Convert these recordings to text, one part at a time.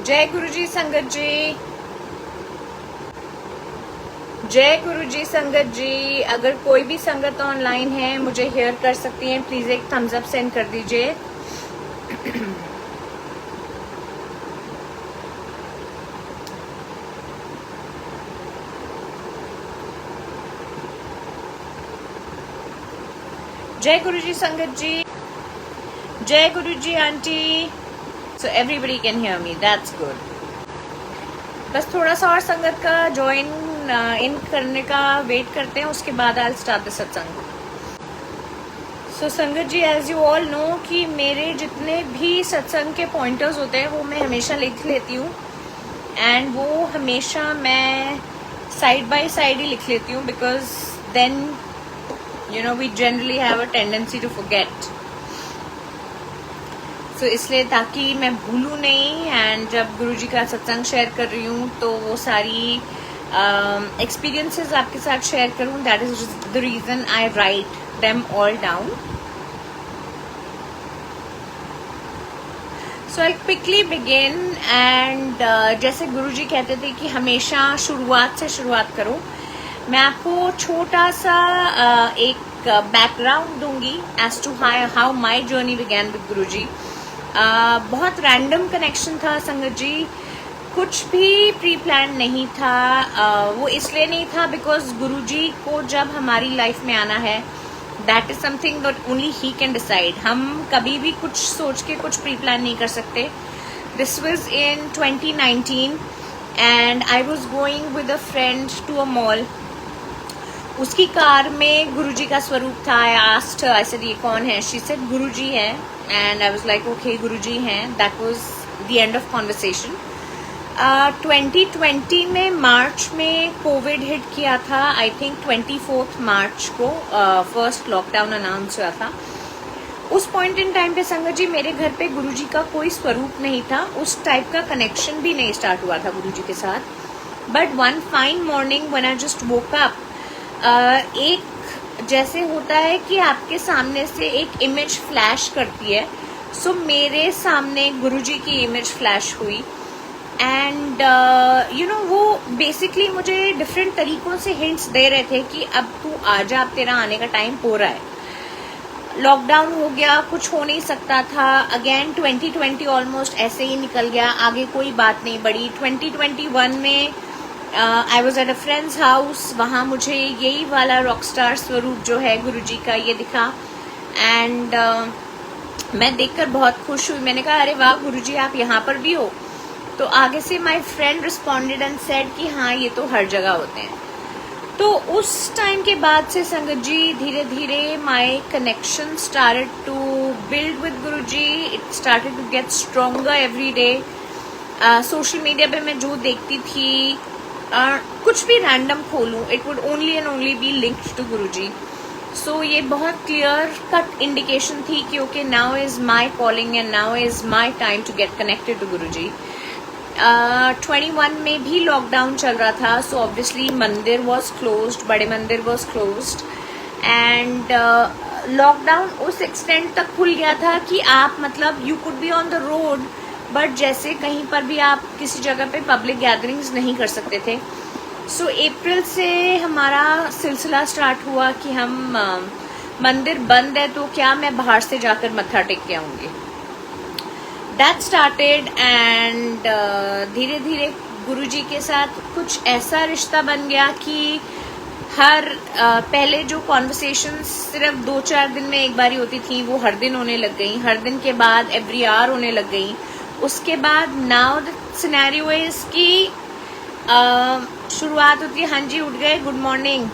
जय गुरु जी संगत जी, जय गुरु जी संगत जी। अगर कोई भी संगत ऑनलाइन है मुझे हेयर कर सकती हैं, प्लीज एक थम्स अप सेंड कर दीजिए। जय गुरु जी संगत जी, जय Guru ji aunty. So everybody can hear me, that's good. बस थोड़ा सा और संगत का ज्वाइन इन करने का वेट करते हैं, उसके बाद आई विल स्टार्ट द सत्संग। सो संगत जी, एज यू ऑल नो कि मेरे जितने भी सत्संग के पॉइंटर्स होते हैं वो मैं हमेशा लिख लेती हूँ, एंड वो हमेशा मैं साइड बाय साइड ही लिख लेती हूँ, because then you know we generally have a tendency to forget. So इसलिए ताकि मैं भूलूं नहीं, एंड जब गुरुजी का सत्संग शेयर कर रही हूँ तो वो सारी एक्सपीरियंसेस आपके साथ शेयर करूँ, that is the reason I write them all down. So I quickly begin, and जैसे गुरुजी कहते थे कि हमेशा शुरुआत से शुरुआत करो, मैं आपको छोटा सा एक बैकग्राउंड दूंगी as to how my journey began with Guruji. बहुत रैंडम कनेक्शन था संगत जी, कुछ भी प्री प्लान नहीं था। वो इसलिए नहीं था बिकॉज गुरुजी को जब हमारी लाइफ में आना है, that is something that only he can decide. हम कभी भी कुछ सोच के कुछ प्री प्लान नहीं कर सकते। This was in 2019 and I was going with a friend to a mall. उसकी कार में गुरुजी का स्वरूप था। I asked her, I said ये कौन है? शी सेड गुरुजी है, and I was like okay Guruji हैं। That was the end of conversation. 2020 में मार्च में कोविड हिट किया था। आई थिंक 24 मार्च को फर्स्ट लॉकडाउन अनाउंस हुआ था। उस पॉइंट इन टाइम पे संगत जी मेरे घर पे गुरुजी का कोई स्वरूप नहीं था, उस टाइप का कनेक्शन भी नहीं स्टार्ट हुआ था गुरुजी के साथ। But one fine morning when I just woke up, एक जैसे होता है कि आपके सामने से एक इमेज फ्लैश करती है। सो मेरे सामने गुरुजी की इमेज फ्लैश हुई, एंड यू नो वो बेसिकली मुझे डिफरेंट तरीकों से हिंट्स दे रहे थे कि अब तू आजा, अब तेरा आने का टाइम हो रहा है। लॉकडाउन हो गया, कुछ हो नहीं सकता था। अगेन 2020 ऑलमोस्ट ऐसे ही निकल गया, आगे कोई बात नहीं बढ़ी। 2021 में I was at a friends house, वहाँ मुझे यही वाला रॉकस्टार स्वरूप जो है गुरुजी का ये दिखा, एंड मैं देखकर बहुत खुश हुई। मैंने कहा अरे वाह गुरुजी आप यहाँ पर भी हो। तो आगे से my friend responded and said कि हाँ ये तो हर जगह होते हैं। तो उस टाइम के बाद से संगत जी धीरे धीरे my connection started to build with Guruji. It started to get stronger every day. Social media पे मैं जो देखती थी, कुछ भी रैंडम खोलूं, it would only and only be linked to Guruji. So ये बहुत क्लियर कट इंडिकेशन थी कि okay now is my calling and now is my time to get connected to Guruji. 21 में भी लॉकडाउन चल रहा था, सो ऑब्वियसली मंदिर वॉज क्लोज्ड, बड़े मंदिर वॉज क्लोज्ड, एंड लॉकडाउन उस एक्सटेंट तक खुल गया था कि आप मतलब you could be on the road, but जैसे कहीं पर भी आप किसी जगह पे पब्लिक गैदरिंग्स नहीं कर सकते थे। सो अप्रैल से हमारा सिलसिला स्टार्ट हुआ कि हम मंदिर बंद है तो क्या मैं बाहर से जाकर मत्था टेक के आऊँगी। दैट स्टार्टेड, एंड धीरे धीरे गुरुजी के साथ कुछ ऐसा रिश्ता बन गया कि हर पहले जो कॉन्वर्सेशंस सिर्फ 2-4 दिन में एक बारी होती थी वो हर दिन होने लग गई, हर दिन के बाद एवरी आवर होने लग गई। उसके बाद नाउ द सिनेरियो इज कि शुरुआत होती है हाँ जी उठ गए, गुड मॉर्निंग,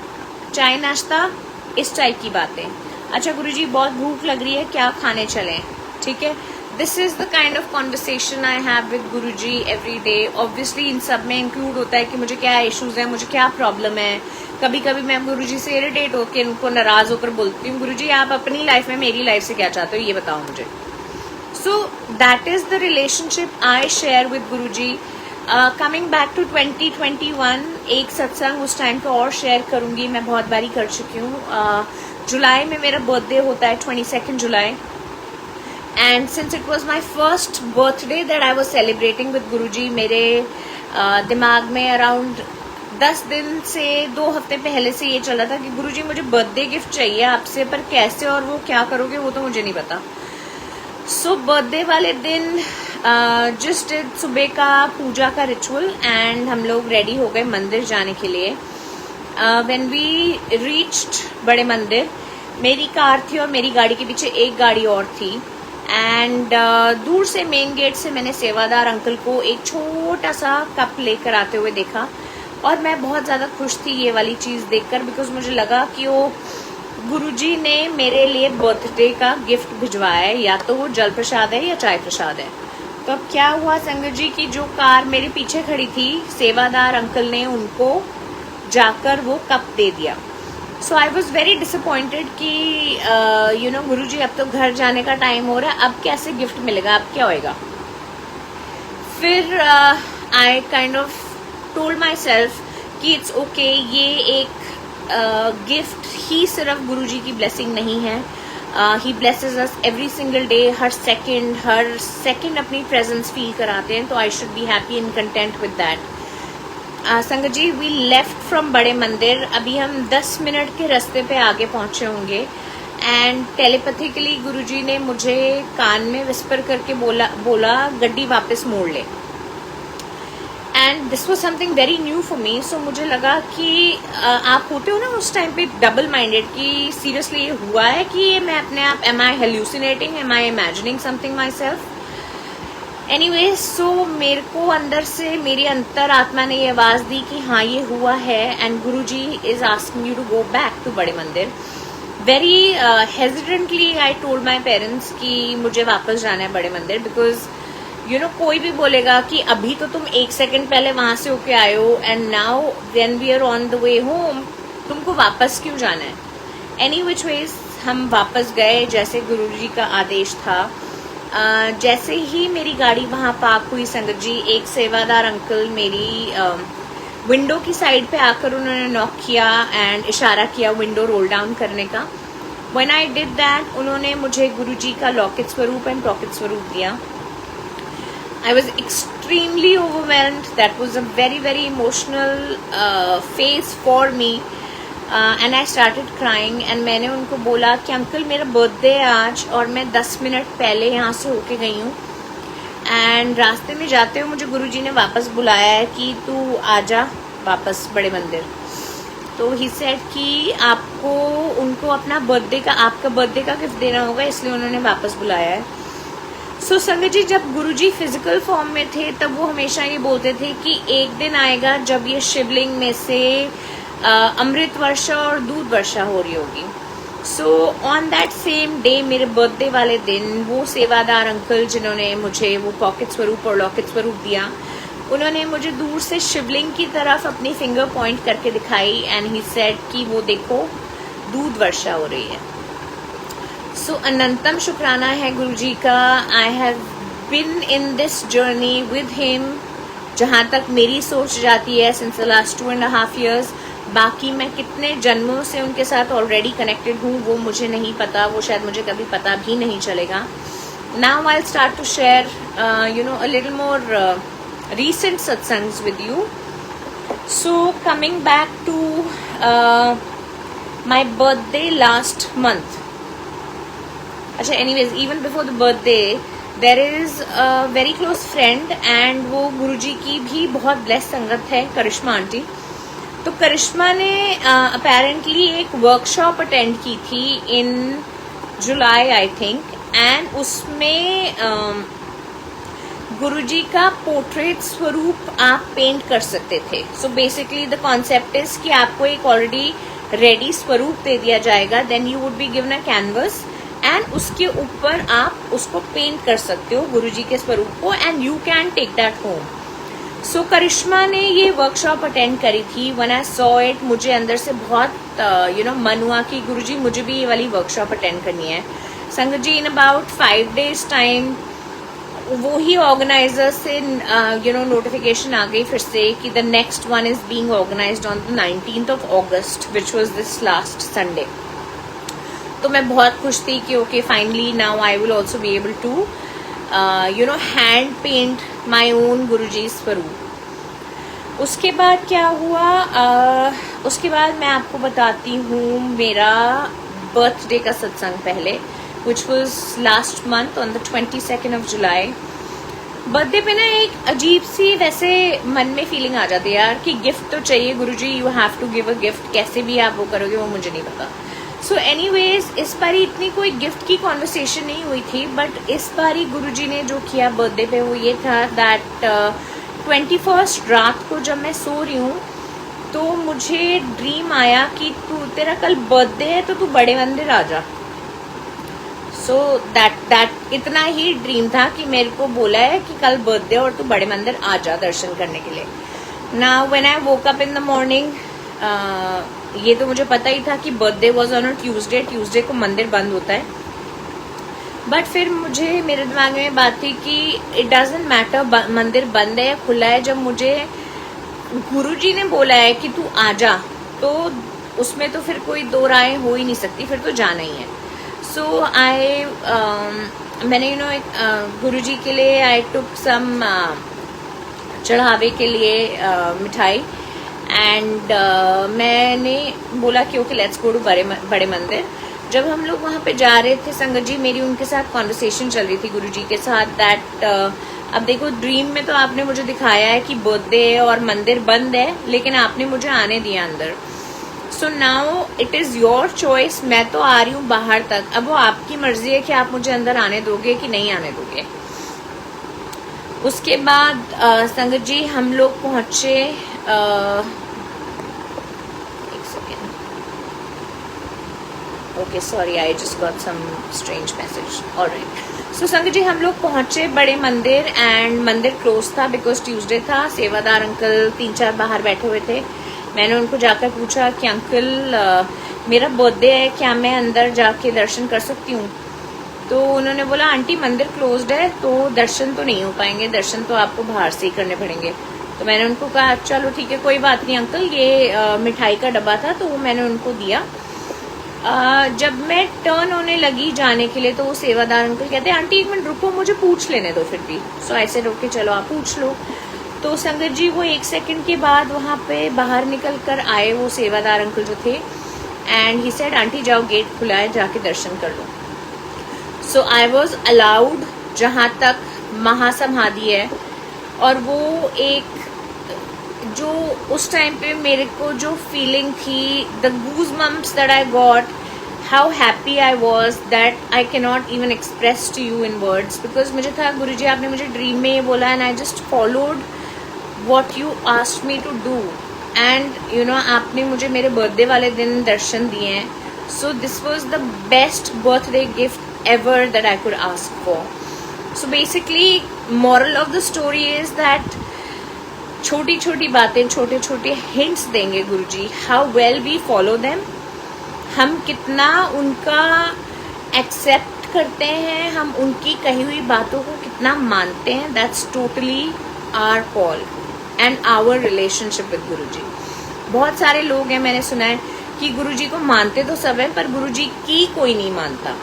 चाय नाश्ता, इस टाइप की बातें। अच्छा गुरुजी बहुत भूख लग रही है, क्या खाने चलें? ठीक है, this is the kind of conversation I have with Guruji every day. Obviously इन सब में इंक्लूड होता है कि मुझे क्या इश्यूज है, मुझे क्या प्रॉब्लम है। कभी कभी मैं गुरुजी से इरिटेट होकर उनको नाराज होकर बोलती हूँ गुरुजी आप अपनी लाइफ में मेरी लाइफ से क्या चाहते हो ये बताओ मुझे। So that is the relationship I share with Guruji. Coming back to 2021, एक सत्संग उस टाइम का और शेयर करूंगी, मैं बहुत बारी कर चुकी हूँ। जुलाई में मेरा बर्थडे होता है, 22 जुलाई। And since it was my first birthday that I was celebrating with Guruji, मेरे दिमाग में अराउंड 10 दिन से 2 हफ्ते पहले से ये चला था कि गुरुजी मुझे बर्थडे गिफ्ट चाहिए आपसे, पर कैसे और वो क्या करोगे वो तो मुझे नहीं पता। सो बर्थडे वाले दिन जस्ट सुबह का पूजा का रिचुअल एंड हम लोग रेडी हो गए मंदिर जाने के लिए। व्हेन वी रीच्ड बड़े मंदिर, मेरी कार थी और मेरी गाड़ी के पीछे एक गाड़ी और थी एंड दूर से मेन गेट से मैंने सेवादार अंकल को एक छोटा सा कप लेकर आते हुए देखा और मैं बहुत ज़्यादा खुश थी ये वाली चीज़ देखकर, बिकॉज मुझे लगा कि वो गुरुजी ने मेरे लिए बर्थडे का गिफ्ट भिजवाया है, या तो वो जल प्रसाद है या चाय प्रसाद है। तो अब क्या हुआ संगत जी की जो कार मेरे पीछे खड़ी थी, सेवादार अंकल ने उनको जाकर वो कप दे दिया। सो आई वॉज वेरी डिसअपॉइंटेड कि यू नो गुरुजी अब तो घर जाने का टाइम हो रहा है, अब कैसे गिफ्ट मिलेगा, अब क्या होएगा। फिर आई kind of told my self कि इट्स ओके, ये एक गिफ्ट ही सिर्फ गुरुजी की ब्लेसिंग नहीं है, he blesses us every single day, हर सेकेंड अपनी प्रेजेंस फील कराते हैं, तो I should be happy and content with that. संगत जी, वी लेफ्ट फ्रॉम बड़े मंदिर, अभी हम 10 मिनट के रास्ते पे आगे पहुंचे होंगे एंड टेलीपैथिकली गुरुजी ने मुझे कान में विस्पर करके बोला गड्डी वापस मोड़ ले। And this was something very new for me. So मुझे लगा कि आप होते हो ना उस टाइम पे डबल माइंडेड कि सीरियसली ये हुआ है कि ये मैं अपने आप, am I hallucinating, am I imagining something myself. Anyway, so मेरे को अंदर से मेरी अंतर आत्मा ने ये आवाज दी कि हाँ ये हुआ है and Guruji is asking you to go back to Bade Mandir. Very hesitantly I told my parents कि मुझे वापस जाना है बड़े मंदिर, बिकॉज यू नो कोई भी बोलेगा कि अभी तो तुम 1 सेकंड पहले वहां से होके आए हो and now when we are on the way home तुमको वापस क्यों जाना है। एनी विच वेज हम वापस गए जैसे गुरुजी का आदेश था। जैसे ही मेरी गाड़ी वहां पार्क हुई संगत जी, एक सेवादार अंकल मेरी विंडो की साइड पे आकर उन्होंने नॉक किया एंड इशारा किया विंडो रोल डाउन करने का। व्हेन आई डिड दैट, उन्होंने मुझे गुरुजी का लॉकेट स्वरूप एंड पॉकेट स्वरूप दिया। I was extremely overwhelmed. That was a very, very emotional phase for me. And I started crying. And मैंने उनको बोला कि अंकल मेरा बर्थडे है आज और मैं 10 मिनट पहले यहाँ से होके गई हूँ एंड रास्ते में जाते हुए मुझे गुरुजी ने वापस बुलाया है कि तू आजा वापस बड़े मंदिर। तो ही सेड कि आपको उनको अपना बर्थडे का, आपका बर्थडे का गिफ्ट देना होगा, इसलिए उन्होंने वापस बुलाया है। सो संगत जी, जब गुरुजी फिजिकल फॉर्म में थे तब वो हमेशा ये बोलते थे कि एक दिन आएगा जब ये शिवलिंग में से अमृत वर्षा और दूध वर्षा हो रही होगी। So on that same day, मेरे बर्थडे वाले दिन, वो सेवादार अंकल जिन्होंने मुझे वो पॉकेट स्वरूप और लॉकेट स्वरूप दिया, उन्होंने मुझे दूर से शिवलिंग की तरफ अपनी फिंगर पॉइंट करके दिखाई एंड ही सेड कि वो देखो दूध वर्षा हो रही है। सो अनंतम शुक्राना है गुरुजी का। I have been in this journey with him, जहाँ तक मेरी सोच जाती है, सिंस द लास्ट 2.5 years। बाकी मैं कितने जन्मों से उनके साथ ऑलरेडी कनेक्टेड हूँ वो मुझे नहीं पता, वो शायद मुझे कभी पता भी नहीं चलेगा। Now I start to share you know a little more recent satsangs with you. So coming back to my birthday last month. अच्छा, anyways, even before the birthday, there is a very close friend and वो गुरुजी की भी बहुत blessed संगत है, करिश्मा aunty. तो करिश्मा ने apparently एक workshop attend की थी in July I think, and उसमें गुरुजी का पोर्ट्रेट स्वरूप आप पेंट कर सकते थे। So basically the concept is कि आपको एक ऑलरेडी रेडी स्वरूप दे दिया जाएगा, then you would be given a canvas and उसके ऊपर आप उसको पेंट कर सकते हो गुरुजी के स्वरूप को and you can take that home. So Karishma ने ये वर्कशॉप अटेंड करी थी। व्हेन आई सॉ इट, मुझे अंदर से बहुत यू नो मन हुआ कि गुरुजी मुझे भी ये वाली वर्कशॉप अटेंड करनी है। संगत जी, इन अबाउट 5 days टाइम वो ही ऑर्गेनाइजर से यू नो नोटिफिकेशन आ गई फिर से कि the next one is being organised on the 19th of August, which was this last Sunday. तो मैं बहुत खुश थी कि okay finally now I will also be able to you know hand paint my own Guruji स्वरूप। उसके बाद क्या हुआ, उसके बाद मैं आपको बताती हूँ मेरा बर्थडे का सत्संग पहले, which was last month on the 22nd of July। Birthday पे ना एक अजीब सी वैसे मन में फीलिंग आ जाती है यार कि गिफ्ट तो चाहिए Guruji, you have to give a gift. कैसे भी आप वो करोगे वो मुझे नहीं पता। सो एनीवेज इस बारी इतनी कोई गिफ्ट की कॉन्वर्सेशन नहीं हुई थी, बट इस बारी गुरुजी ने जो किया बर्थडे पे वो ये था दैट 21st रात को जब मैं सो रही हूँ तो मुझे ड्रीम आया कि तू तेरा कल बर्थडे है तो तू बड़े मंदिर आ जा। सो दैट इतना ही ड्रीम था कि मेरे को बोला है कि कल बर्थडे और तू बड़े मंदिर आ जा दर्शन करने के लिए। Now when I woke up in the morning, ये तो मुझे पता ही था कि birthday was on a Tuesday को मंदिर बंद होता है। बट फिर मुझे मेरे दिमाग में बात थी कि इट डजंट मैटर मंदिर बंद है या खुला है, जब मुझे गुरुजी ने बोला है कि तू आ जा तो उसमें तो फिर कोई दो राय हो ही नहीं सकती, फिर तो जाना ही है। सो मैंने यू नो गुरुजी के लिए आई टुक सम चढ़ावे के लिए मिठाई एंड मैंने बोला कि okay let's go to Bade मंदिर। जब हम लोग वहाँ पे जा रहे थे संगत जी, मेरी उनके साथ कॉन्वर्सेशन चल रही थी गुरुजी के साथ दैट अब देखो ड्रीम में तो आपने मुझे दिखाया है कि बर्थडे और मंदिर बंद है, लेकिन आपने मुझे आने दिया अंदर। So now it is your choice, मैं तो आ रही हूँ बाहर तक, अब वो आपकी मर्जी है कि आप मुझे अंदर आने दोगे कि नहीं आने दोगे। उसके बाद संगत जी हम लोग पहुंचे, एक second, okay sorry I just got some strange message, alright. So संगत जी हम लोग पहुंचे बड़े मंदिर एंड मंदिर क्लोज था बिकॉज ट्यूसडे था। सेवादार अंकल 3-4 बाहर बैठे हुए थे। मैंने उनको जाकर पूछा कि अंकल मेरा बर्थडे है, क्या मैं अंदर जाके दर्शन कर सकती हूँ? तो उन्होंने बोला आंटी मंदिर क्लोज्ड है तो दर्शन तो नहीं हो पाएंगे, दर्शन तो आपको बाहर से ही करने पड़ेंगे। तो मैंने उनको कहा चलो ठीक है कोई बात नहीं अंकल, ये मिठाई का डब्बा था तो वो मैंने उनको दिया। जब मैं टर्न होने लगी जाने के लिए तो वो सेवादार अंकल कहते आंटी एक मिनट रुको, मुझे पूछ लेने दो फिर भी। सो ऐसे रोक के चलो आप पूछ लो। तो संगत जी वो 1 सेकंड के बाद वहाँ पे बाहर निकल कर आए वो सेवादार अंकल जो थे एंड ही सेड आंटी जाओ गेट खुला है जाके दर्शन कर लो। सो आई वॉज अलाउड जहाँ तक महासमाधि है, और वो एक जो उस टाइम पे मेरे को जो फीलिंग थी, the goosebumps that I got, how happy I was that I can not even express to you in words. Because मुझे था गुरुजी आपने मुझे ड्रीम में ये बोला and I just followed what you asked me to do and you know आपने मुझे मेरे बर्थडे वाले दिन दर्शन दिए हैं। so this was the best birthday gift ever that I could ask for. so basically moral of the story is that छोटी छोटी बातें, छोटे छोटे hints देंगे गुरुजी, how well we follow them, हम कितना उनका एक्सेप्ट करते हैं, हम उनकी कही हुई बातों को कितना मानते हैं, that's totally our call and our relationship with Guruji. बहुत सारे लोग हैं मैंने सुना है कि गुरुजी को मानते तो सब है पर गुरुजी की कोई नहीं मानता।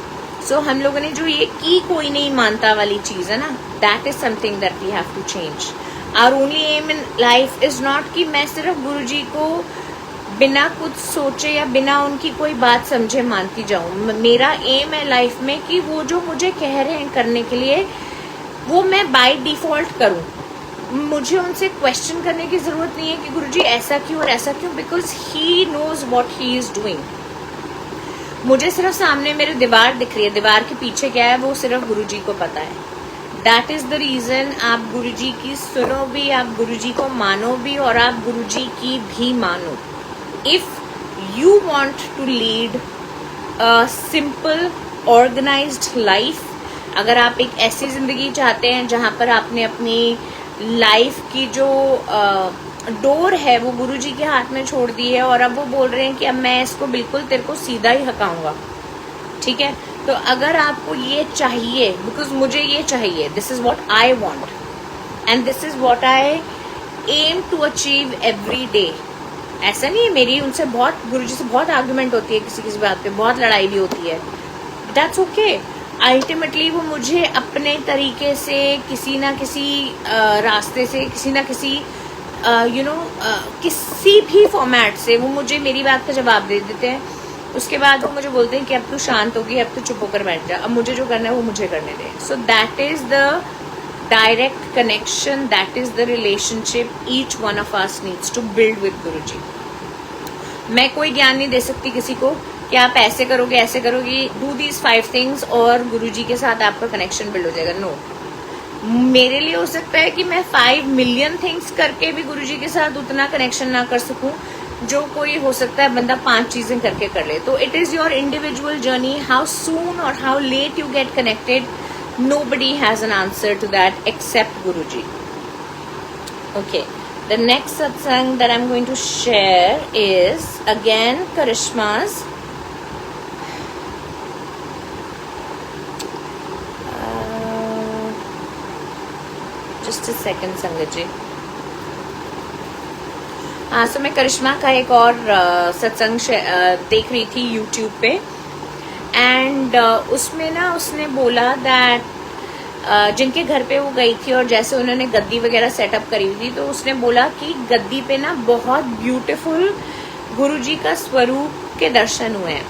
सो हम लोगों ने जो ये की कोई नहीं मानता वाली चीज है ना, that is something that we have to change. Our only aim in life is not कि मैं सिर्फ गुरुजी को बिना कुछ सोचे या बिना उनकी कोई बात समझे मानती जाऊं। मेरा एम है लाइफ में कि वो जो मुझे कह रहे हैं करने के लिए वो मैं बाय डिफॉल्ट करूं। मुझे उनसे क्वेश्चन करने की जरूरत नहीं है कि गुरुजी ऐसा क्यों और ऐसा क्यों, because he knows what he is doing. मुझे सिर्फ सामने मेरे दीवार दिख रही है, दीवार के पीछे क्या है वो सिर्फ गुरुजी को पता है। दैट इज द रीजन आप गुरुजी की सुनो भी, आप गुरुजी को मानो भी और आप गुरुजी की भी मानो। If you want to lead a simple organised life, अगर आप एक ऐसी जिंदगी चाहते हैं जहां पर आपने अपनी लाइफ की जो डोर है वो गुरुजी के हाथ में छोड़ दी है और अब वो बोल रहे हैं कि अब मैं इसको बिल्कुल तेरे को सीधा ही हकाऊंगा, ठीक है? तो अगर आपको ये चाहिए, बिकॉज मुझे ये चाहिए, this is what I want and this is what I am to achieve every day, ऐसा नहीं है, मेरी उनसे बहुत, गुरुजी से बहुत आर्गुमेंट होती है किसी किसी बात पे, बहुत लड़ाई भी होती है, दैट्स ओके। अल्टीमेटली वो मुझे अपने तरीके से किसी ना किसी रास्ते से, किसी ना किसी किसी भी फॉर्मेट से वो मुझे मेरी बात का जवाब दे देते हैं। उसके बाद वो मुझे बोलते हैं कि अब तू शांत होगी, अब तू चुप होकर बैठ जा, अब मुझे जो करना है वो मुझे करने दे। So that is the direct connection, that is the relationship each one of us needs to build with Guruji. मैं कोई ज्ञान नहीं दे सकती किसी को कि आप ऐसे करोगे, ऐसे करोगे, डू दीज 5 थिंग्स और गुरुजी के साथ आपका कनेक्शन बिल्ड हो जाएगा। नो, मेरे लिए हो सकता है कि मैं 5 मिलियन थिंग्स करके भी गुरुजी के साथ उतना कनेक्शन ना कर सकूं जो कोई हो सकता है बंदा 5 चीजें करके कर ले। तो it is your individual journey, how soon और how late you get connected, nobody has an answer to that except Guruji. Okay, the next satsang that I'm going to share is again Karishma's. Just a second, Sangat ji. सो मैं करिश्मा का एक और सत्संग देख रही थी YouTube पे, and उसमें ना उसने बोला दैट जिनके घर पे वो गई थी और जैसे उन्होंने गद्दी वगैरह सेटअप करी हुई थी, तो उसने बोला कि गद्दी पे ना बहुत ब्यूटीफुल गुरुजी का स्वरूप के दर्शन हुए हैं।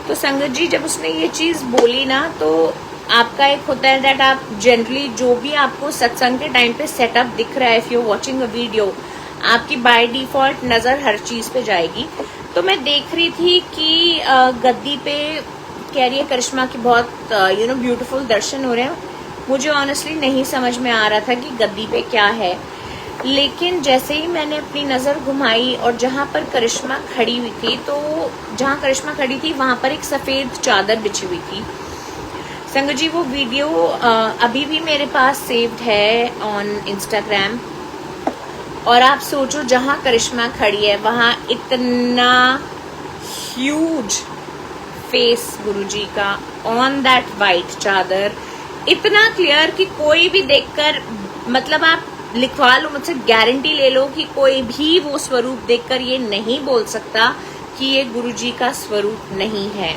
तो संगत जी जब उसने ये चीज बोली ना, तो आपका एक होता है दैट आप जनरली जो भी आपको सत्संग के टाइम पे सेटअप दिख रहा है, if you watching a video, आपकी बाय डिफॉल्ट नजर हर चीज पे जाएगी। तो मैं देख रही थी कि गद्दी पे कह रही है करिश्मा की बहुत ब्यूटीफुल दर्शन हो रहे हैं। मुझे ऑनेस्टली नहीं समझ में आ रहा था कि गद्दी पे क्या है, लेकिन जैसे ही मैंने अपनी नजर घुमाई और जहां पर करिश्मा खड़ी हुई थी, तो जहां करिश्मा खड़ी थी वहां पर एक सफेद चादर बिछी हुई थी। संगत जी वो वीडियो अभी भी मेरे पास सेव्ड है ऑन इंस्टाग्राम, और आप सोचो जहां करिश्मा खड़ी है वहां इतना ह्यूज फेस गुरुजी का ऑन दैट वाइट चादर, इतना क्लियर कि कोई भी देखकर, मतलब आप लिखवा लो मुझसे, गारंटी ले लो कि कोई भी वो स्वरूप देखकर ये नहीं बोल सकता कि ये गुरुजी का स्वरूप नहीं है।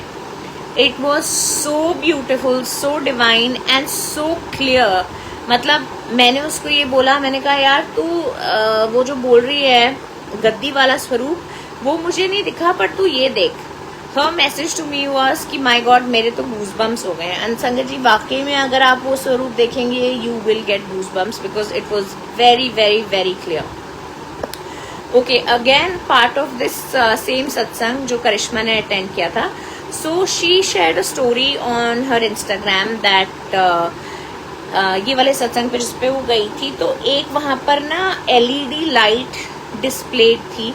It was so beautiful, so divine and so clear. मतलब मैंने उसको ये बोला, मैंने कहा यार तू वो जो बोल रही है गद्दी वाला स्वरूप, वो मुझे नहीं दिखा, पर तू ये देख। हर मैसेज टू मी वाज कि माय गॉड मेरे तो गूज़बम्प्स हो गए। एंड संगत जी वाकई में अगर आप वो स्वरूप देखेंगे you will get goosebumps because it was very very very clear. Okay, again part of this same सत्संग जो करिश्मा ने अटेंड किया था, so she shared a story on her Instagram that ये वाले सत्संग पे जिसपे वो गई थी, तो एक वहां पर ना LED लाइट डिस्प्लेड थी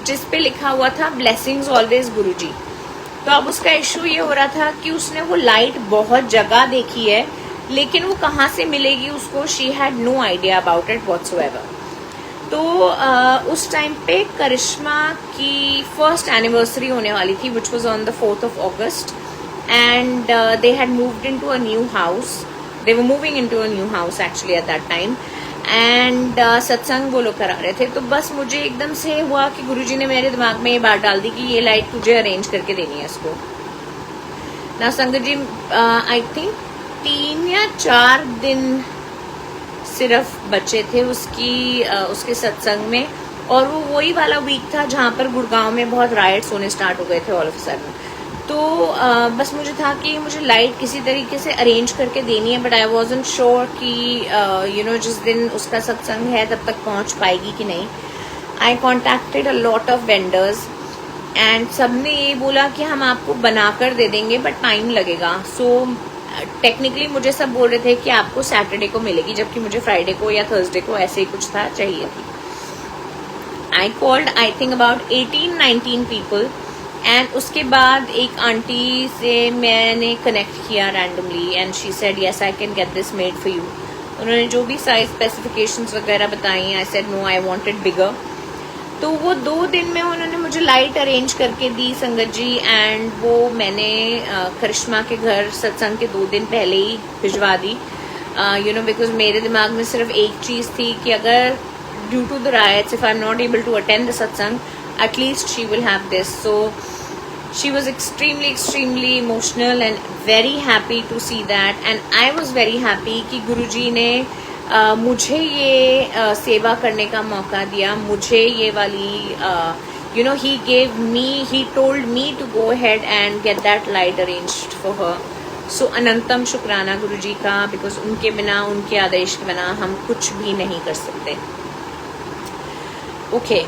जिसपे लिखा हुआ था ब्लेसिंग्स ऑलवेज गुरुजी। तो अब उसका इशू ये हो रहा था कि उसने वो लाइट बहुत जगह देखी है, लेकिन वो कहाँ से मिलेगी उसको, she had no idea about it whatsoever. तो उस टाइम पे करिश्मा की फर्स्ट एनिवर्सरी होने वाली थी, which was on the 4th of August, and they had moved into a new house. They were moving into a new house actually at that time, and सत्संग वो लोग करा रहे थे। तो बस मुझे एकदम से हुआ कि गुरुजी ने मेरे दिमाग में ये बात डाल दी कि ये लाइट तुझे अरेंज करके देनी है इसको ना। संगत जी आई थिंक 3 या 4 दिन सिर्फ बचे थे उसके सत्संग में, और वो वही वाला वीक था जहाँ पर गुड़गांव में बहुत राइट्स होने स्टार्ट हो गए थे ऑल ऑफ अ सडन। तो बस मुझे था कि मुझे लाइट किसी तरीके से अरेंज करके देनी है, बट आई वॉजंट श्योर कि जिस दिन उसका सत्संग है तब तक पहुंच पाएगी कि नहीं। I contacted a lot of vendors and सबने ये बोला कि हम आपको बनाकर दे देंगे बट टाइम लगेगा। सो टेक्निकली मुझे सब बोल रहे थे कि आपको सैटरडे को मिलेगी, जबकि मुझे फ्राइडे को या थर्सडे को ऐसे ही कुछ था चाहिए थी। I called I think about 18-19 people, and उसके बाद एक आंटी से मैंने कनेक्ट किया randomly, and she said yes I can get this made for you. उन्होंने जो भी साइज स्पेसिफिकेशंस वगैरह बताई, I said no I want it bigger. तो वो 2 दिन में उन्होंने मुझे लाइट अरेंज करके दी संगत जी, एंड वो मैंने करिश्मा के घर सत्संग के 2 दिन पहले ही भिजवा दी। बिकॉज मेरे दिमाग में सिर्फ एक चीज़ थी कि अगर due to the rights if I am not able to attend the satsang, at least she will have this. So she was extremely emotional and very happy to see that, and I was very happy कि गुरुजी ने मुझे ये सेवा करने का मौका दिया, मुझे ये वाली he told me to go ahead and get that light arranged for her. So अनंतम शुक्राना गुरुजी का, because उनके बिना, उनके आदेश के बिना हम कुछ भी नहीं कर सकते. ओके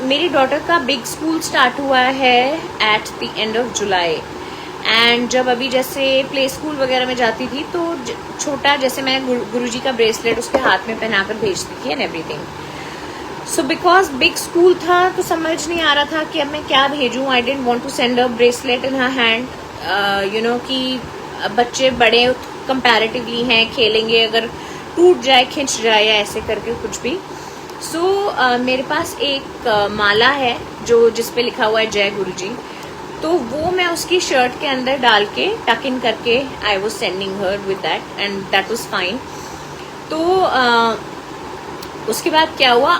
मेरी डॉटर का बिग स्कूल स्टार्ट हुआ है at the end of July, and जब अभी जैसे प्ले स्कूल वगैरह में जाती थी तो छोटा जैसे मैं गुरुजी का ब्रेसलेट उसके हाथ में पहनाकर भेजती थी and everything. So because big school था तो समझ नहीं आ रहा था कि अब मैं क्या भेजूँ. I don't want to send a bracelet in her hand, कि बच्चे बड़े कंपैरेटिवली हैं, खेलेंगे, अगर टूट जाए, खिंच जाए या ऐसे करके कुछ भी. सो मेरे पास एक माला है जिस पे लिखा हुआ है जय गुरुजी, तो वो मैं उसकी शर्ट के अंदर डाल के टक इन करके I was sending her with that, and that was fine. तो उसके बाद क्या हुआ,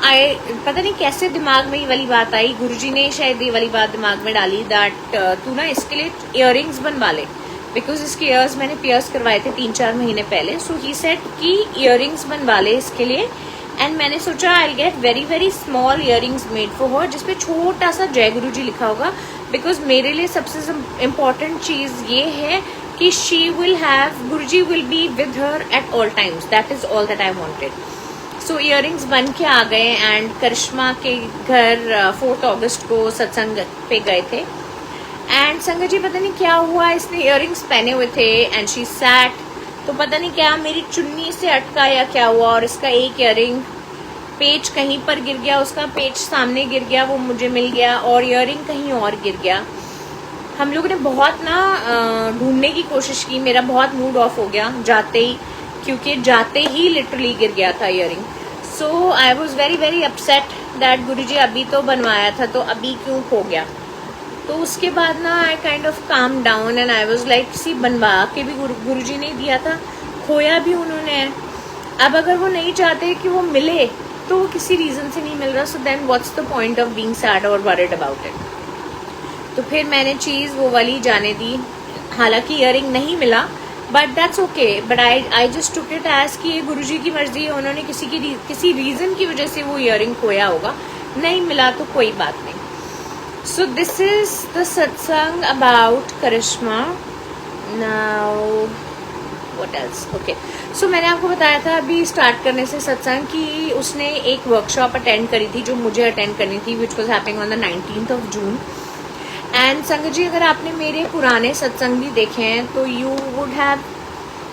पता नहीं कैसे दिमाग में ये वाली बात आई, गुरुजी ने शायद ये वाली बात दिमाग में डाली दैट तू ना इसके लिए इयररिंग्स बनवा ले, बिकॉज इसके इयर्स मैंने पियर्स करवाए थे 3-4 महीने पहले. सो ही सेड कि इयररिंग्स बनवा ले इसके लिए, एंड मैंने सोचा I get very small earrings made for her जिसपे छोटा सा जय गुरुजी लिखा होगा, बिकॉज मेरे लिए सबसे इम्पोर्टेंट चीज ये है कि she will have, Guruji will be with her at all times. That is all that I wanted. So earrings बन के आ गए, एंड करिश्मा के घर 4 अगस्त को सत्संग पे गए थे, एंड संगत जी पता नहीं क्या हुआ, इसने इयररिंग्स पहने हुए थे एंड शी सैट, तो पता नहीं क्या मेरी चुन्नी से अटका या क्या हुआ, और इसका एक इयररिंग पेच कहीं पर गिर गया, उसका पेच सामने गिर गया, वो मुझे मिल गया, और इयररिंग कहीं और गिर गया. हम लोगों ने बहुत ना ढूंढने की कोशिश की, मेरा बहुत मूड ऑफ हो गया जाते ही, क्योंकि जाते ही लिटरली गिर गया था earring. So I was very upset that Guruji अभी तो बनवाया था तो अभी क्यों खो गया. तो उसके बाद ना आई काइंड ऑफ काम down and I was like see बनवा के भी गुरुजी ने दिया था, खोया भी उन्होंने. अब अगर वो नहीं चाहते कि वो मिले तो वो किसी रीजन से नहीं मिल रहा, so then what's the point of being sad और वरिड अबाउट इट. तो फिर मैंने चीज़ वो वाली जाने दी, हालांकि इयररिंग नहीं मिला, but that's okay. But I just took it as कि ये गुरुजी की मर्जी है, उन्होंने किसी रीजन की वजह से वो इयररिंग खोया होगा, नहीं मिला तो कोई बात नहीं. So this is the satsang about Karishma. Now what else? Okay. So मैंने आपको बताया था अभी स्टार्ट करने से सत्संग कि उसने एक वर्कशॉप अटेंड करी थी जो मुझे अटेंड करनी थी, which was happening on the 19th of June. And संगत जी अगर आपने मेरे पुराने सत्संग भी देखे हैं तो यू वुड हैव,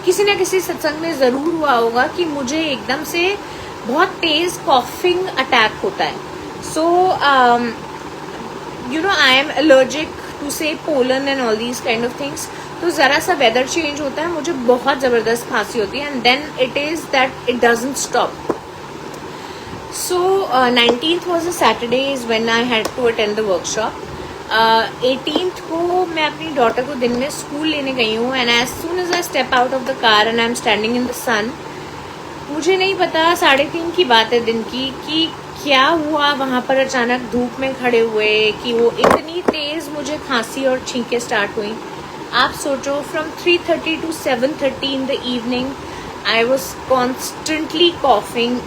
किसी न किसी सत्संग में ज़रूर हुआ होगा कि मुझे एकदम से बहुत तेज़ कॉफिंग अटैक होता है. सो I am allergic to say pollen and all these kind of things. तो ज़रा सा वेदर चेंज होता है, मुझे बहुत ज़बरदस्त खांसी होती है, and then it is that it doesn't stop. So 19th was a Saturday is when I had to attend the workshop. 18th को मैं अपनी डॉटर को दिन में स्कूल लेने गई हूँ, and as soon as I step out of the car and I am standing in the sun, मुझे नहीं पता 3:30 की बात है दिन की कि क्या हुआ वहाँ पर अचानक धूप में खड़े हुए कि वो इतनी तेज़ मुझे खांसी और छींकें स्टार्ट हुई. आप सोचो from 3:30 to 7:30 in the evening I was constantly coughing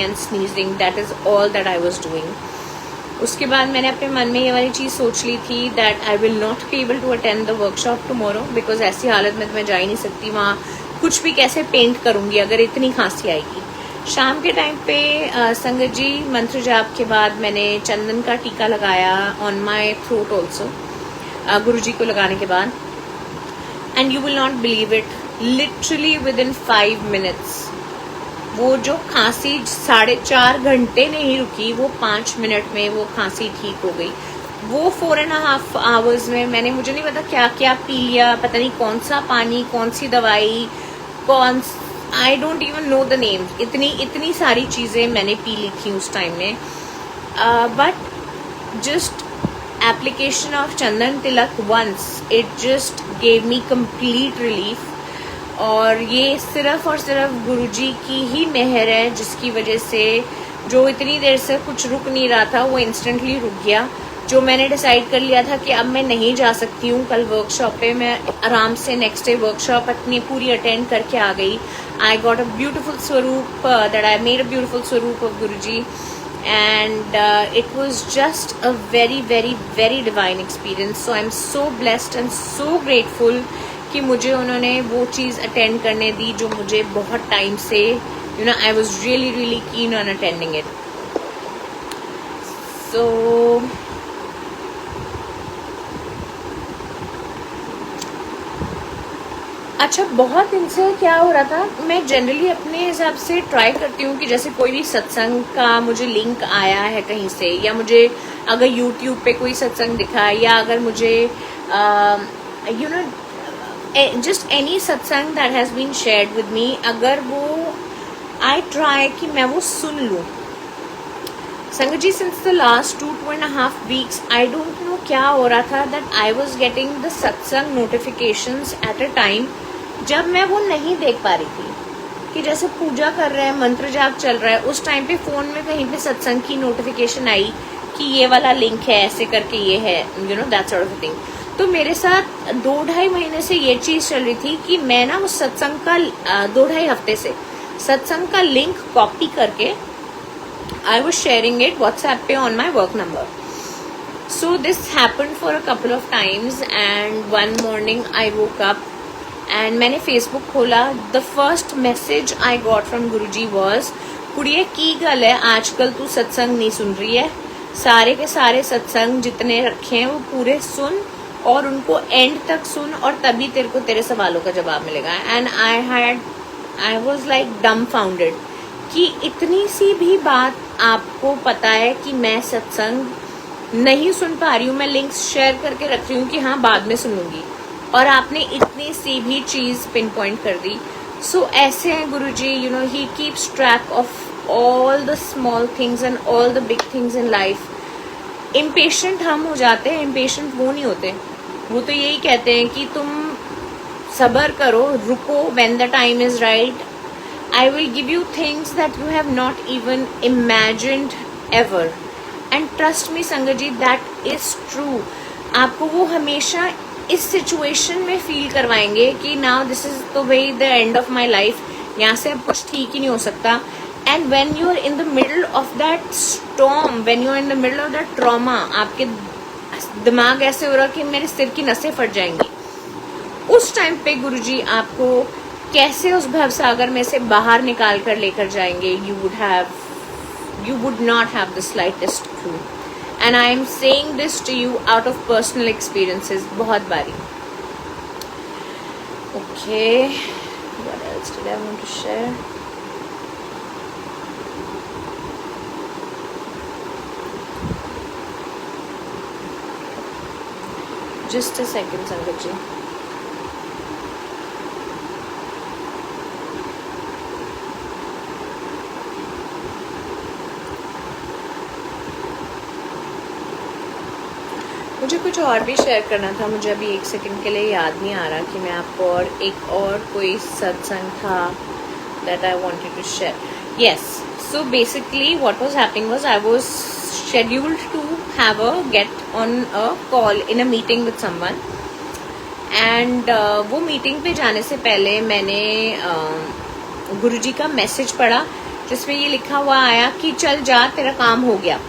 and sneezing. That is all that I was doing. उसके बाद मैंने अपने मन में ये वाली चीज़ सोच ली थी that I will not be able to attend the workshop tomorrow, because ऐसी हालत में तो मैं जा ही नहीं सकती वहाँ, कुछ भी कैसे पेंट करूँगी अगर इतनी खांसी आएगी. शाम के टाइम पे संगत जी मंत्र जाप के बाद मैंने चंदन का टीका लगाया ऑन माई थ्रोट ऑल्सो, गुरुजी को लगाने के बाद, and you will not believe it, literally with in 5 minutes वो जो खांसी 4.5 घंटे नहीं रुकी, वो 5 मिनट में वो खांसी ठीक हो गई. वो 4.5 hours में मैंने, मुझे नहीं पता क्या क्या पी लिया, पता नहीं कौन सा पानी, कौन सी दवाई, I don't even know the name, इतनी सारी चीज़ें मैंने पी ली थी उस टाइम में. But just application of chandan tilak once, it just gave me complete relief. और ये सिर्फ और सिर्फ गुरुजी की ही मेहर है जिसकी वजह से जो इतनी देर से कुछ रुक नहीं रहा था वो इंस्टेंटली रुक गया। जो मैंने डिसाइड कर लिया था कि अब मैं नहीं जा सकती हूँ कल वर्कशॉप पे, मैं आराम से नेक्स्ट डे वर्कशॉप अपनी पूरी अटेंड करके आ गई। I got a beautiful swaroop, that I made a beautiful swaroop of Guruji, and it was just a very very very divine experience. So I'm so blessed and so grateful कि मुझे उन्होंने वो चीज़ attend करने दी जो मुझे बहुत टाइम से I was really really keen on attending it. So अच्छा, बहुत दिन से क्या हो रहा था, मैं जनरली अपने हिसाब से ट्राई करती हूँ कि जैसे कोई भी सत्संग का मुझे लिंक आया है कहीं से, या मुझे अगर यूट्यूब पे कोई सत्संग दिखा है, या अगर मुझे just any satsang that has been shared with me, अगर वो आई ट्राई कि मैं वो सुन लूँ। Sangat ji, since the last 2.5 weeks I don't know क्या हो रहा था that I was getting the satsang notifications at a time जब मैं वो नहीं देख पा रही थी। कि जैसे पूजा कर रहे हैं, मंत्र जाप चल रहा है, उस टाइम पे फोन में कहीं पे सत्संग की नोटिफिकेशन आई कि ये वाला लिंक है, ऐसे करके ये है, दैट सॉर्ट ऑफ थिंग। तो मेरे साथ 2-2.5 महीने से ये चीज चल रही थी कि मैं ना उस सत्संग का 2-2.5 हफ्ते से सत्संग का लिंक कॉपी करके I was sharing it WhatsApp पे on my work number. So this happened for a couple of times, and one morning I woke up and मैंने Facebook खोला. The first message I got from Guruji was, कुड़िए की गल है आजकल तू सत्संग नहीं सुन रही है, सारे के सारे सत्संग जितने रखे हैं वो पूरे सुन और उनको एंड तक सुन और तभी तेरे को तेरे सवालों का जवाब मिलेगा. एंड आई वॉज लाइक डम्बफाउंडेड कि इतनी सी भी बात आपको पता है कि मैं सत्संग नहीं सुन पा रही हूँ, मैं लिंक्स शेयर करके रख रही हूँ कि हाँ बाद में सुनूंगी, और आपने इतनी सी भी चीज पिन पॉइंट कर दी. सो ऐसे हैं Guruji, he keeps track of all the small things and all the big things in life. Impatient हम हो जाते हैं, इम्पेशेंट वो नहीं होते. वो तो यही कहते हैं कि तुम सबर करो, रुको, when the time is right I will give you things that you have not even imagined ever. And trust me संगत जी, that is true. आपको वो हमेशा इस सिचुएशन में फील करवाएंगे कि now this is the way the end of my life, यहाँ से अब कुछ ठीक ही नहीं हो सकता. And when you are in the middle of that storm, when you are in the middle of that trauma, आपके दिमाग ऐसे हो रहा कि मेरे सिर की नसें फट जाएंगी, उस टाइम पे गुरुजी आपको कैसे उस भवसागर में से बाहर निकाल कर लेकर जाएंगे. you would not have the slightest clue. And I am saying this to you out of personal experiences बहुत बारी. Okay, what else did I want to share? Just a second संगत जी. मुझे कुछ और भी शेयर करना था, मुझे अभी एक सेकंड के लिए याद नहीं आ रहा कि मैं आपको और कोई सत्संग था that I wanted to share. Yes, so basically what was happening was I was scheduled to have a get on a call in a meeting with someone, and वो मीटिंग पे जाने से पहले मैंने गुरुजी का मैसेज पढ़ा जिसमें ये लिखा हुआ आया कि चल जा, तेरा काम हो गया.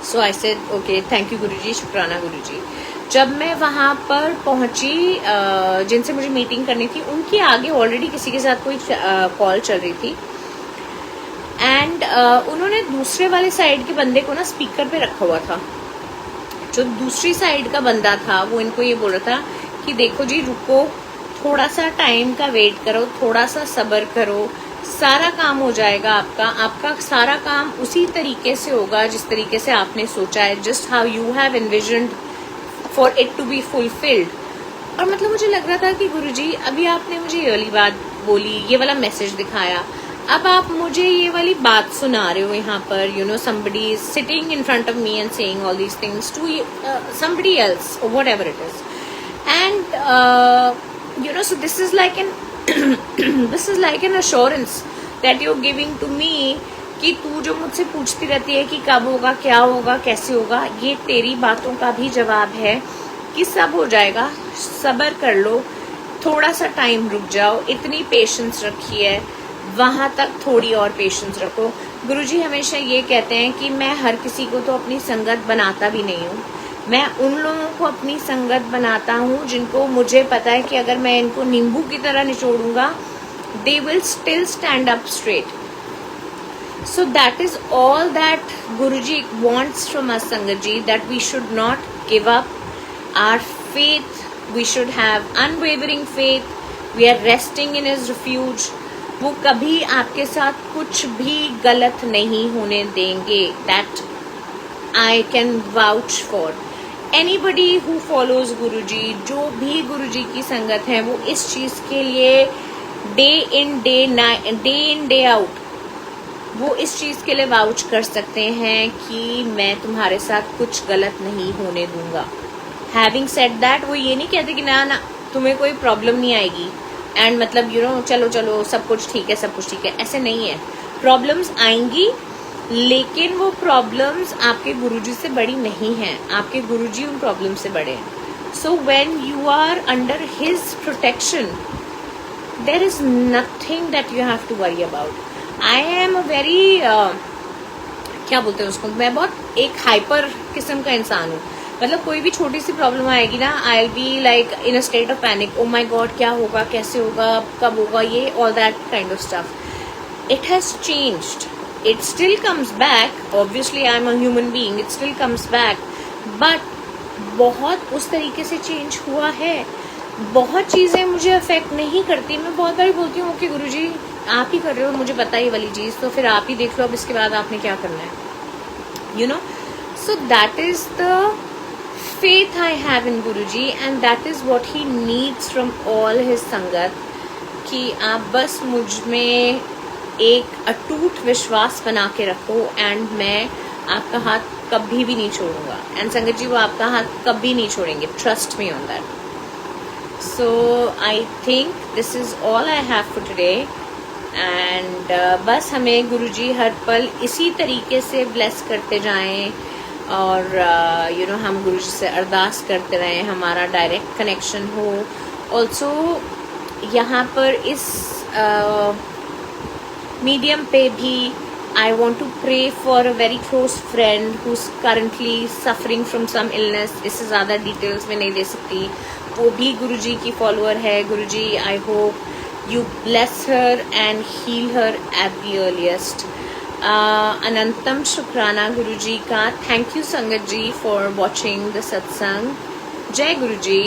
So I said okay, thank you Guruji, शुक्राना गुरुजी. जब मैं वहाँ पर पहुँची, जिनसे मुझे मीटिंग करनी थी उनकी आगे ऑलरेडी किसी के साथ कोई कॉल चल रही थी, एंड उन्होंने दूसरे वाले साइड के बंदे को ना स्पीकर पे रखा हुआ था. जो दूसरी साइड का बंदा था वो इनको ये बोल रहा था कि देखो जी, रुको, थोड़ा सा टाइम का वेट करो, थोड़ा सा सब्र करो, सारा काम हो जाएगा आपका सारा काम उसी तरीके से होगा जिस तरीके से आपने सोचा है, just how you have envisioned for it to be fulfilled. और मतलब मुझे लग रहा था कि गुरुजी, अभी आपने मुझे ये वाली बात बोली, ये वाला मैसेज दिखाया, अब आप मुझे ये वाली बात सुना रहे हो यहाँ पर, somebody is sitting in front of me and saying all these things to somebody else or whatever it is. And so this is like an this is like an assurance that you're giving to me कि तू जो मुझसे पूछती रहती है कि कब होगा, क्या होगा, कैसे होगा, ये तेरी बातों का भी जवाब है कि सब हो जाएगा, सब्र कर लो, थोड़ा सा टाइम रुक जाओ, इतनी पेशेंस रखी है, वहां तक थोड़ी और पेशेंस रखो। गुरुजी हमेशा ये कहते हैं कि मैं हर किसी को तो अपनी संगत बनाता भी नहीं हूँ, मैं उन लोगों को अपनी संगत बनाता हूँ जिनको मुझे पता है कि अगर मैं इनको नींबू की तरह निचोड़ूंगा, they will still stand up straight. So that is all that Guruji wants from us, Sangat ji, that we should not give up our faith. We should have unwavering faith. We are resting in His refuge. वो कभी आपके साथ कुछ भी गलत नहीं होने देंगे. That I can vouch for. Anybody who follows Guruji, जो भी गुरुजी की संगत है, वो इस चीज के लिए डे इन डे आउट वो इस चीज के लिए वाउच कर सकते हैं कि मैं तुम्हारे साथ कुछ गलत नहीं होने दूंगा. हैविंग सेड दैट, वो ये नहीं कहते कि ना ना तुम्हें कोई प्रॉब्लम नहीं आएगी एंड मतलब चलो चलो सब कुछ ठीक है, सब कुछ ठीक है, ऐसे नहीं है. प्रॉब्लम्स आएंगी, लेकिन वो प्रॉब्लम्स आपके गुरुजी से बड़ी नहीं हैं, आपके गुरुजी उन प्रॉब्लम से बड़े हैं. So when you are under his protection, there is nothing that you have to worry about. I am a very क्या बोलते हैं उसको, मैं बहुत एक हाइपर किस्म का इंसान हूँ. मतलब कोई भी छोटी सी प्रॉब्लम आएगी ना, I will be like in a state of panic. Oh my god, क्या होगा, कैसे होगा, कब होगा, ये all that kind of stuff. It has changed. It still comes back. Obviously, I am a human being. It still comes back. But बहुत उस तरीके से चेंज हुआ है. बहुत चीज़ें मुझे अफेक्ट नहीं करती. मैं बहुत बार बोलती हूँ कि गुरुजी आप ही कर रहे हो, मुझे पता है ये वाली चीज़, तो फिर आप ही देख लो, अब इसके बाद आपने क्या करना है. So that is the faith I have in Guruji, and that is what he needs from all his संगत, कि आप बस मुझ में एक अटूट विश्वास बना के रखो एंड मैं आपका हाथ कभी भी नहीं छोड़ूंगा. एंड संगत जी, वो आपका हाथ कभी नहीं छोड़ेंगे. Trust me on that. So I think this is all I have for today. And बस हमें गुरुजी हर पल इसी तरीके से ब्लेस करते जाएं और हम गुरुजी से अरदास करते रहें, हमारा डायरेक्ट कनेक्शन हो. ऑल्सो यहाँ पर इस मीडियम पे भी I want to pray for a very close friend who's currently suffering from some illness. इससे ज़्यादा डिटेल्स में नहीं दे सकती. वो भी गुरुजी की फॉलोअर है. गुरुजी, I hope you bless her and heal her at the earliest. अनंतम शुक्राना गुरुजी का. थैंक यू संगत जी for watching the सत्संग. जय गुरुजी.